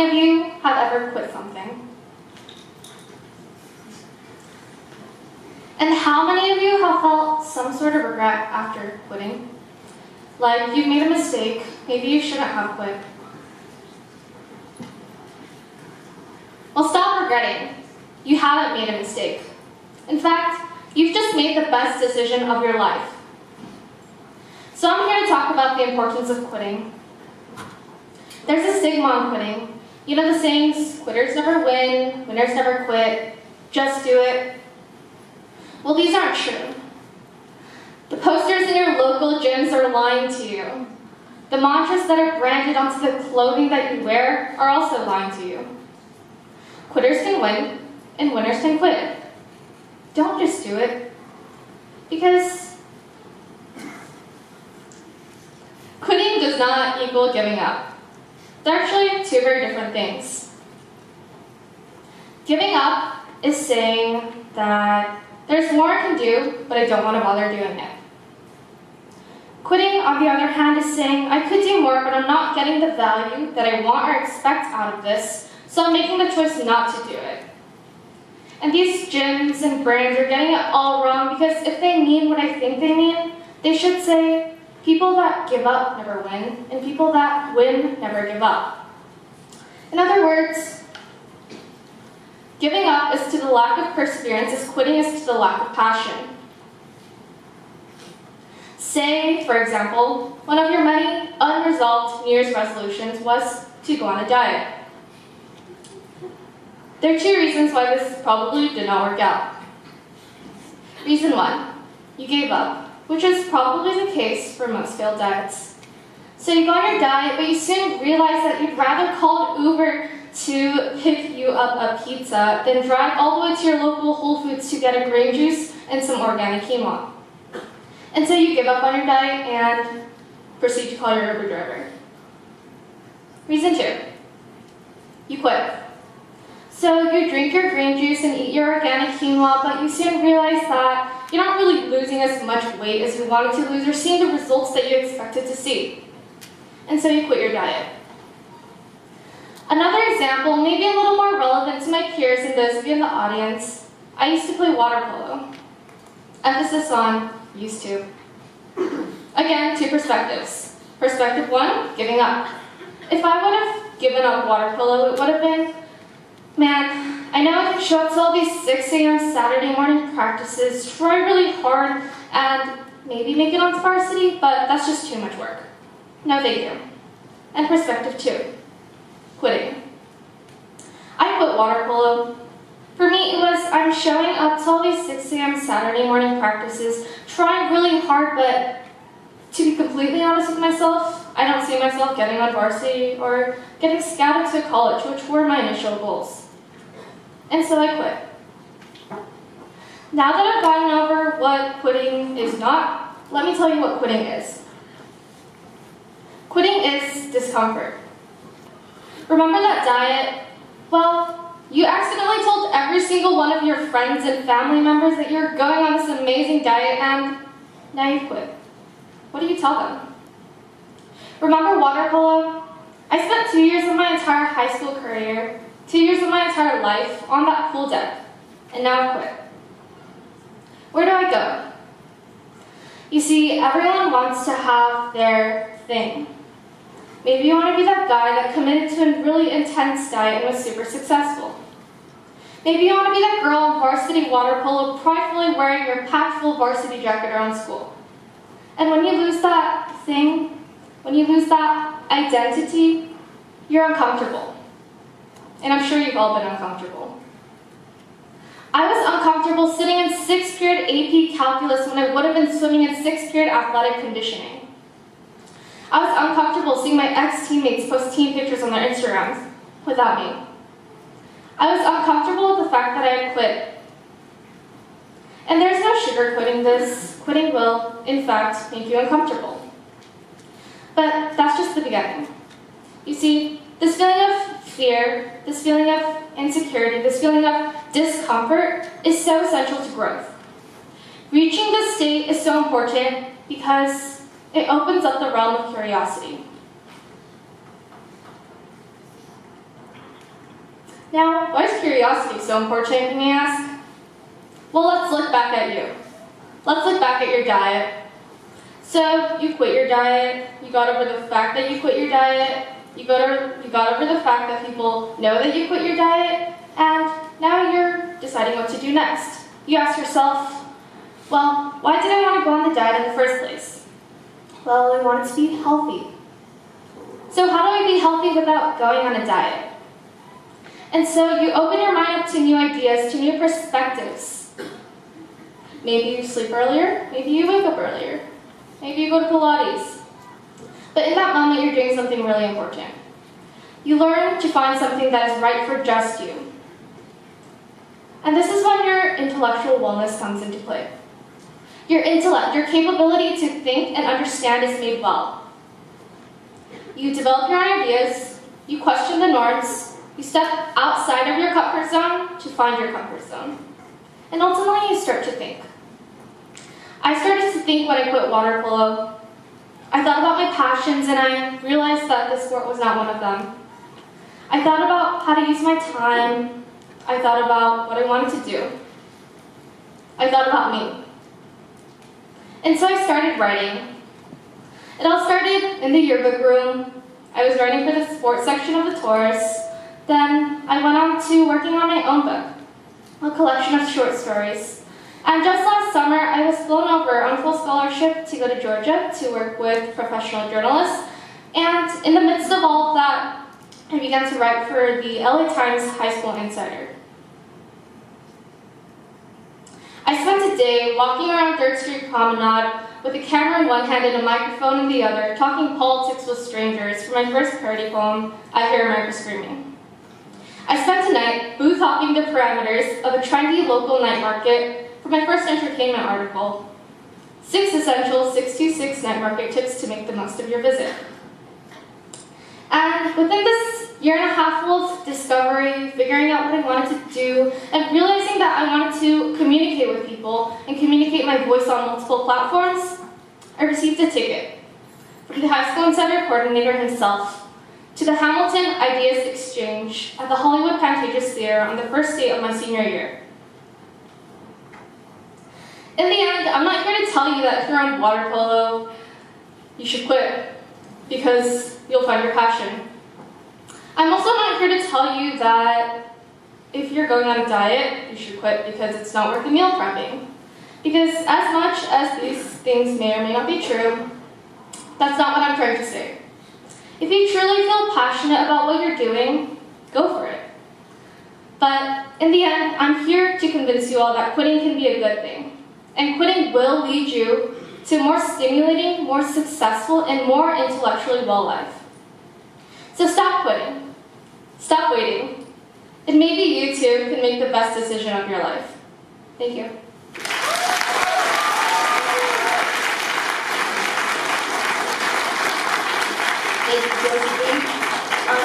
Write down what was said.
many of you have ever quit something? And how many of you have felt some sort of regret after quitting? Like you've made a mistake, maybe you shouldn't have quit. Well, stop regretting. You haven't made a mistake. In fact, you've just made the best decision of your life. So I'm here to talk about the importance of quitting. There's a stigma on quitting. You know the sayings, quitters never win, winners never quit, just do it. Well, these aren't true. The posters in your local gyms are lying to you. The mantras that are branded onto the clothing that you wear are also lying to you. Quitters can win, and winners can quit. Don't just do it, because quitting does not equal giving up. They're actually two very different things. Giving up is saying that there's more I can do, but I don't want to bother doing it. Quitting, on the other hand, is saying I could do more, but I'm not getting the value that I want or expect out of this, so I'm making the choice not to do it. And these gyms and brands are getting it all wrong, because if they mean what I think they mean, they should say, people that give up never win, and people that win never give up. In other words, giving up is to the lack of perseverance as quitting is to the lack of passion. Say, for example, one of your many unresolved New Year's resolutions was to go on a diet. There are two reasons why this probably did not work out. Reason one, you gave up, which is probably the case for most failed diets. So you go on your diet, but you soon realize that you'd rather call an Uber to pick you up a pizza than drive all the way to your local Whole Foods to get a green juice and some organic quinoa. And so you give up on your diet and proceed to call your Uber driver. Reason two, you quit. So you drink your green juice and eat your organic quinoa, but you soon realize that you're not really losing as much weight as you wanted to lose or seeing the results that you expected to see. And so you quit your diet. Another example, maybe a little more relevant to my peers and those of you in the audience, I used to play water polo. Emphasis on used to. Again, two perspectives. Perspective one, giving up. If I would have given up water polo, it would have been, man, I know I can show up to all these 6 a.m. Saturday morning practices, try really hard, and maybe make it onto varsity, but that's just too much work. No, thank you. And perspective two, quitting. I quit water polo. For me, it was I'm showing up to all these 6 a.m. Saturday morning practices, trying really hard, but to be completely honest with myself, I don't see myself getting on varsity or getting scouted to college, which were my initial goals. And so I quit. Now that I've gotten over what quitting is not, let me tell you what quitting is. Quitting is discomfort. Remember that diet? Well, you accidentally told every single one of your friends and family members that you're going on this amazing diet and now you quit. What do you tell them? Remember water polo? I spent 2 years of my entire high school career, 2 years of my entire life on that pool deck, and now I quit. Where do I go? You see, everyone wants to have their thing. Maybe you want to be that guy that committed to a really intense diet and was super successful. Maybe you want to be that girl in varsity water polo pridefully wearing your packed full varsity jacket around school. And when you lose that thing, when you lose that identity, you're uncomfortable. And I'm sure you've all been uncomfortable. I was uncomfortable sitting in 6th period AP calculus when I would have been swimming in 6th period athletic conditioning. I was uncomfortable seeing my ex-teammates post team pictures on their Instagrams without me. I was uncomfortable with the fact that I had quit. And there's no sugarcoating this. Quitting will, in fact, make you uncomfortable. But that's just the beginning. You see, this feeling of fear, this feeling of insecurity, this feeling of discomfort is so essential to growth. Reaching this state is so important because it opens up the realm of curiosity. Now, why is curiosity so important, you may ask? Well, let's look back at you. Let's look back at your diet. So, you quit your diet, you got over the fact that you quit your diet, you got over the fact that people know that you quit your diet, and now you're deciding what to do next. You ask yourself, well, why did I want to go on the diet in the first place? Well, I wanted to be healthy. So how do I be healthy without going on a diet? And so you open your mind up to new ideas, to new perspectives. Maybe you sleep earlier, maybe you wake up earlier, maybe you go to Pilates. But in that moment, you're doing something really important. You learn to find something that is right for just you. And this is when your intellectual wellness comes into play. Your intellect, your capability to think and understand is made well. You develop your own ideas, you question the norms, you step outside of your comfort zone to find your comfort zone. And ultimately, you start to think. I started to think when I quit water polo. I thought about my passions and I realized that this sport was not one of them. I thought about how to use my time. I thought about what I wanted to do. I thought about me. And so I started writing. It all started in the yearbook room. I was writing for the sports section of the Taurus. Then I went on to working on my own book, a collection of short stories. And just last summer, I was flown over on full scholarship to go to Georgia to work with professional journalists. And in the midst of all of that, I began to write for the LA Times High School Insider. I spent a day walking around 3rd Street Promenade with a camera in one hand and a microphone in the other, talking politics with strangers for my first parody poem, I Hear America Screaming. I spent a night booth hopping the parameters of a trendy local night market for my first entertainment article, 6 Essential 626 Night Market Tips to Make the Most of Your Visit. And within this year and a half full of discovery, figuring out what I wanted to do, and realizing that I wanted to communicate with people and communicate my voice on multiple platforms, I received a ticket from the high school insider coordinator himself to the Hamilton Ideas Exchange at the Hollywood Pantages Theater on the first day of my senior year. In the end, I'm not here to tell you that if you're on water polo, you should quit, because you'll find your passion. I'm also not here to tell you that if you're going on a diet, you should quit because it's not worth the meal prepping. Because as much as these things may or may not be true, that's not what I'm trying to say. If you truly feel passionate about what you're doing, go for it. But in the end, I'm here to convince you all that quitting can be a good thing. And quitting will lead you to a more stimulating, more successful, and more intellectually well life. So stop quitting. Stop waiting. And maybe you too can make the best decision of your life. Thank you. Thank you, Josephine.